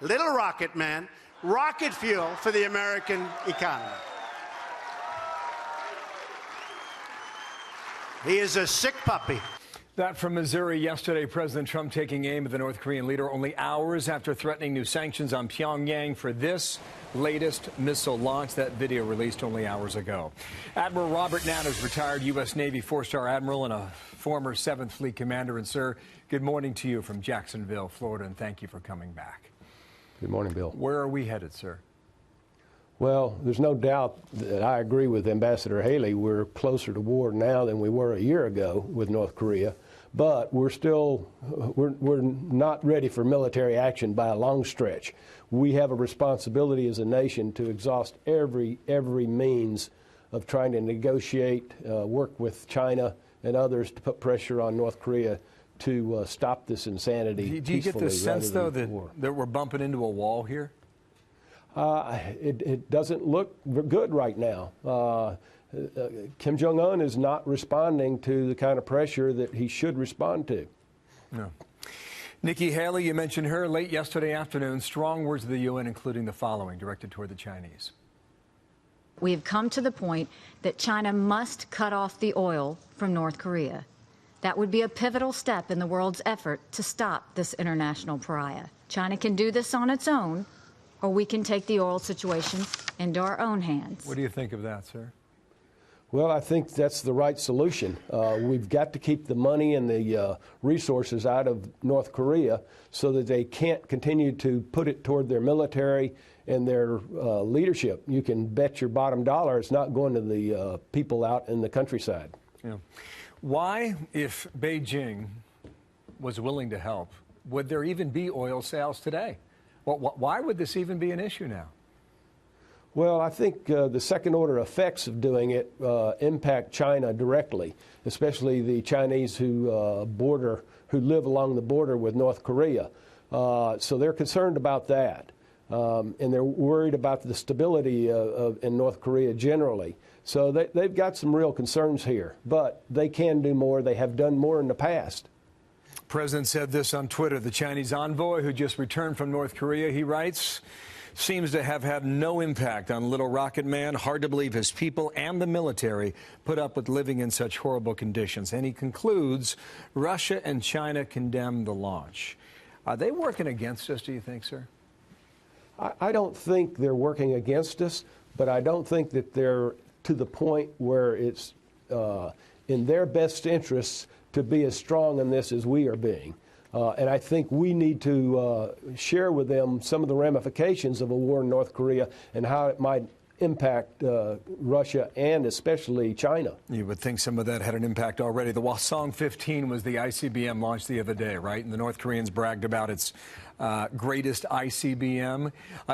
little rocket man, rocket fuel for the American economy. He is a sick puppy. That from Missouri yesterday, President Trump taking aim at the North Korean leader only hours after threatening new sanctions on Pyongyang for this latest missile launch. That video released only hours ago. Admiral Robert Natters, retired U.S. Navy four-star admiral and a former 7th Fleet commander. And, sir, good morning to you from Jacksonville, Florida, and thank you for coming back. Good morning, Bill. Where are we headed, sir? Well, there's no doubt that I agree with Ambassador Haley. We're closer to war now than we were a year ago with North Korea, but we're not ready for military action by a long stretch. We have a responsibility as a nation to exhaust every means of trying to negotiate, work with China and others to put pressure on North Korea to stop this insanity. Do you get the sense, though, that we're bumping into a wall here? It doesn't look good right now. Kim Jong-un is not responding to the kind of pressure that he should respond to. No. Nikki Haley, you mentioned her late yesterday afternoon. Strong words of the UN, including the following, directed toward the Chinese. We have come to the point that China must cut off the oil from North Korea. That would be a pivotal step in the world's effort to stop this international pariah. China can do this on its own, or we can take the oil situation into our own hands. What do you think of that, sir? Well, I think that's the right solution. We've got to keep the money and the resources out of North Korea so that they can't continue to put it toward their military and their leadership. You can bet your bottom dollar it's not going to the people out in the countryside. Yeah. Why, if Beijing was willing to help, would there even be oil sales today? Well, why would this even be an issue now? Well, I think the second-order effects of doing it impact China directly, especially the Chinese who live along the border with North Korea. So they're concerned about that, and they're worried about the stability in North Korea generally. So they've got some real concerns here, but they can do more. They have done more in the past. The President said this on Twitter. The Chinese envoy who just returned from North Korea, he writes, seems to have had no impact on Little Rocket Man. Hard to believe his people and the military put up with living in such horrible conditions. And he concludes, Russia and China condemn the launch. Are they working against us, do you think, sir? I don't think they're working against us, but I don't think that they're to the point where it's in their best interests to be as strong in this as we are being. And I think we need to share with them some of the ramifications of a war in North Korea and how it might impact Russia and especially China. You would think some of that had an impact already. The Hwasong 15 was the ICBM launch the other day, right? And the North Koreans bragged about its greatest ICBM.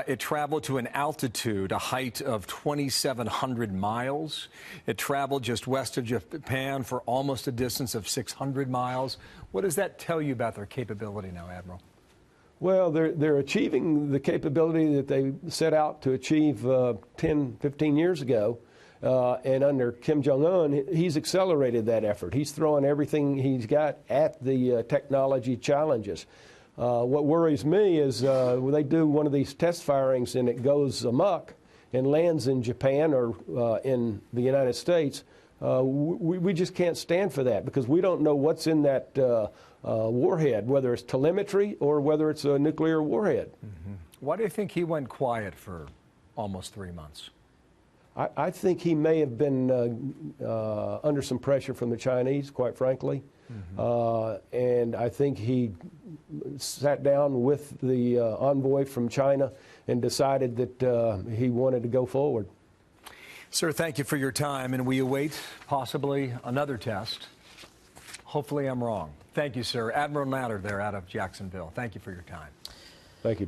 It traveled to an altitude, a height of 2,700 miles. It traveled just west of Japan for almost a distance of 600 miles. What does that tell you about their capability now, Admiral? Well, they're achieving the capability that they set out to achieve 10, 15 years ago. And under Kim Jong-un, he's accelerated that effort. He's throwing everything he's got at the technology challenges. What worries me is when they do one of these test firings and it goes amok and lands in Japan or in the United States, we just can't stand for that because we don't know what's in that warhead, whether it's telemetry or whether it's a nuclear warhead. Mm-hmm. Why do you think he went quiet for almost 3 months? I think he may have been under some pressure from the Chinese, quite frankly. Mm-hmm. And I think he sat down with the envoy from China and decided that he wanted to go forward. Sir, thank you for your time, and we await possibly another test. Hopefully I'm wrong. Thank you, sir. Admiral Natter there out of Jacksonville. Thank you for your time. Thank you.